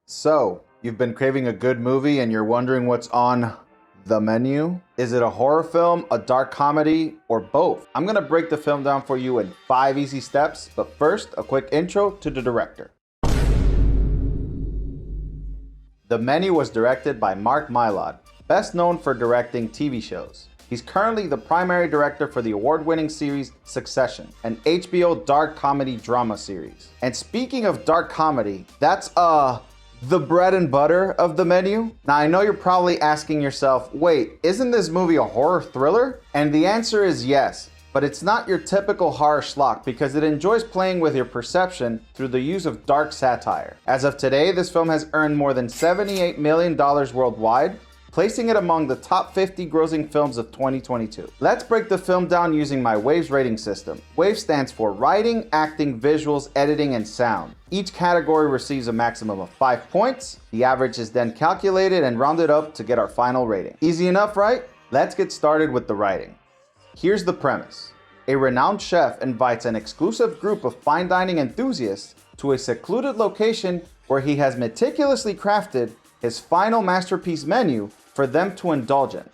So, you've been craving a good movie and you're wondering what's on the menu? Is it a horror film, a dark comedy, or both? I'm gonna break the film down for you in 5 easy steps, but first, a quick intro to the director. The Menu was directed by Mark Mylod, best known for directing TV shows. He's currently the primary director for the award-winning series Succession, an HBO dark comedy drama series. And speaking of dark comedy, that's the bread and butter of The Menu? Now I know you're probably asking yourself, wait, isn't this movie a horror thriller? And the answer is yes, but it's not your typical horror schlock because it enjoys playing with your perception through the use of dark satire. As of today, this film has earned more than $78 million worldwide, placing it among the top 50 grossing films of 2022. Let's break the film down using my WAVES rating system. WAVES stands for writing, acting, visuals, editing, and sound. Each category receives a maximum of 5 points. The average is then calculated and rounded up to get our final rating. Easy enough, right? Let's get started with the writing. Here's the premise. A renowned chef invites an exclusive group of fine dining enthusiasts to a secluded location where he has meticulously crafted his final masterpiece menu for them to indulge in.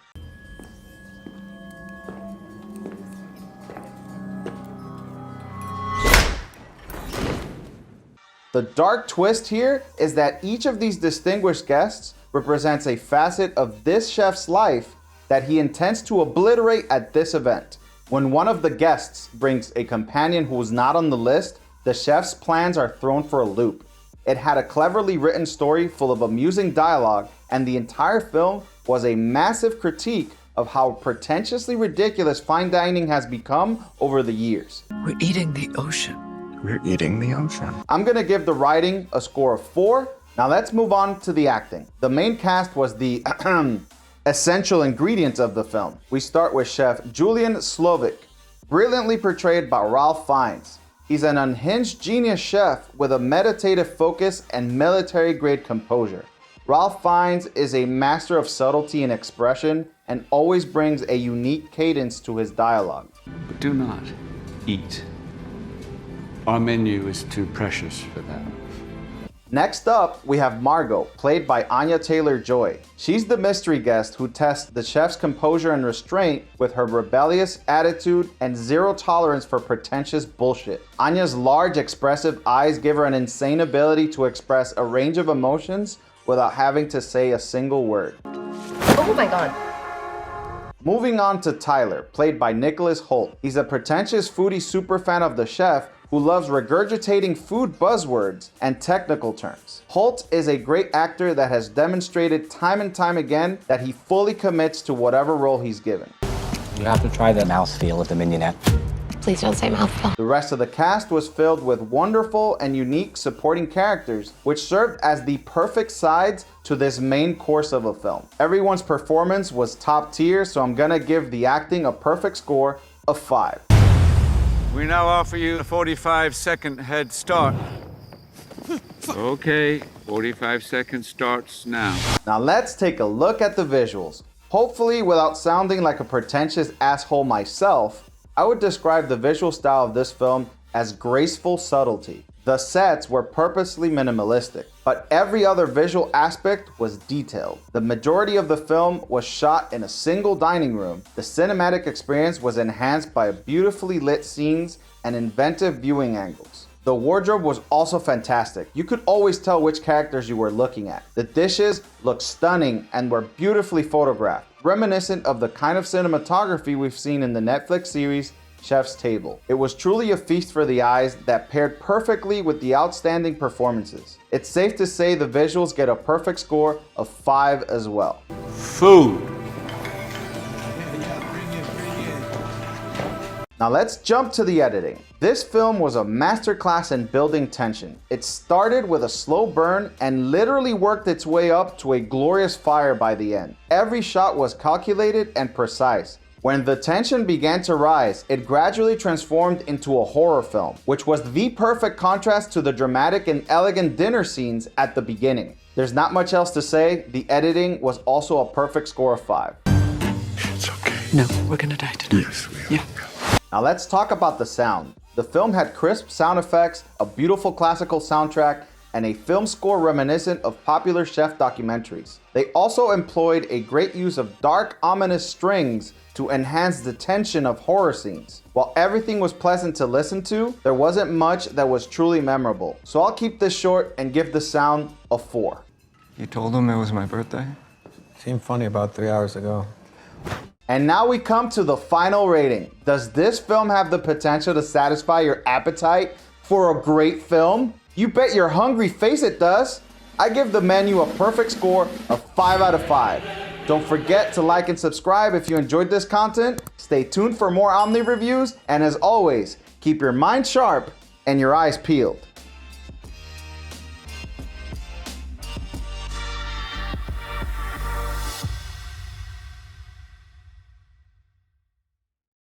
The dark twist here is that each of these distinguished guests represents a facet of this chef's life that he intends to obliterate at this event. When one of the guests brings a companion who is not on the list, the chef's plans are thrown for a loop. It had a cleverly written story full of amusing dialogue, and the entire film was a massive critique of how pretentiously ridiculous fine dining has become over the years. We're eating the ocean. We're eating the ocean. I'm gonna give the writing a score of 4. Now let's move on to the acting. The main cast was the essential ingredients of the film. We start with Chef Julian Slovic, brilliantly portrayed by Ralph Fiennes. He's an unhinged genius chef with a meditative focus and military-grade composure. Ralph Fiennes is a master of subtlety and expression and always brings a unique cadence to his dialogue. But do not eat. Our menu is too precious for that. Next up, we have Margot, played by Anya Taylor-Joy. She's the mystery guest who tests the chef's composure and restraint with her rebellious attitude and zero tolerance for pretentious bullshit. Anya's large, expressive eyes give her an insane ability to express a range of emotions without having to say a single word. Oh my God. Moving on to Tyler, played by Nicholas Hoult. He's a pretentious foodie superfan of the chef who loves regurgitating food buzzwords and technical terms. Holt is a great actor that has demonstrated time and time again that he fully commits to whatever role he's given. You have to try the mouthfeel of the mignonette. Please don't say mouthful. The rest of the cast was filled with wonderful and unique supporting characters, which served as the perfect sides to this main course of a film. Everyone's performance was top tier, so I'm gonna give the acting a perfect score of 5. We now offer you a 45-second head start. Okay, 45 seconds starts now. Now let's take a look at the visuals. Hopefully, without sounding like a pretentious asshole myself, I would describe the visual style of this film as graceful subtlety. The sets were purposely minimalistic, but every other visual aspect was detailed. The majority of the film was shot in a single dining room. The cinematic experience was enhanced by beautifully lit scenes and inventive viewing angles. The wardrobe was also fantastic. You could always tell which characters you were looking at. The dishes looked stunning and were beautifully photographed, reminiscent of the kind of cinematography we've seen in the Netflix series Chef's Table. It was truly a feast for the eyes that paired perfectly with the outstanding performances. It's safe to say the visuals get a perfect score of 5 as well. Food. Now let's jump to the editing. This film was a masterclass in building tension. It started with a slow burn and literally worked its way up to a glorious fire by the end. Every shot was calculated and precise. When the tension began to rise, it gradually transformed into a horror film, which was the perfect contrast to the dramatic and elegant dinner scenes at the beginning. There's not much else to say. The editing was also a perfect score of 5. It's okay. No, we're gonna die tonight. Yes, we are. Yeah. Now let's talk about the sound. The film had crisp sound effects, a beautiful classical soundtrack, and a film score reminiscent of popular chef documentaries. They also employed a great use of dark, ominous strings to enhance the tension of horror scenes. While everything was pleasant to listen to, there wasn't much that was truly memorable. So I'll keep this short and give the sound a 4. You told him it was my birthday? Seemed funny about 3 hours ago. And now we come to the final rating. Does this film have the potential to satisfy your appetite for a great film? You bet your hungry face it does. I give The Menu a perfect score of 5 out of 5. Don't forget to like and subscribe if you enjoyed this content. Stay tuned for more Omni reviews, and as always, keep your mind sharp and your eyes peeled.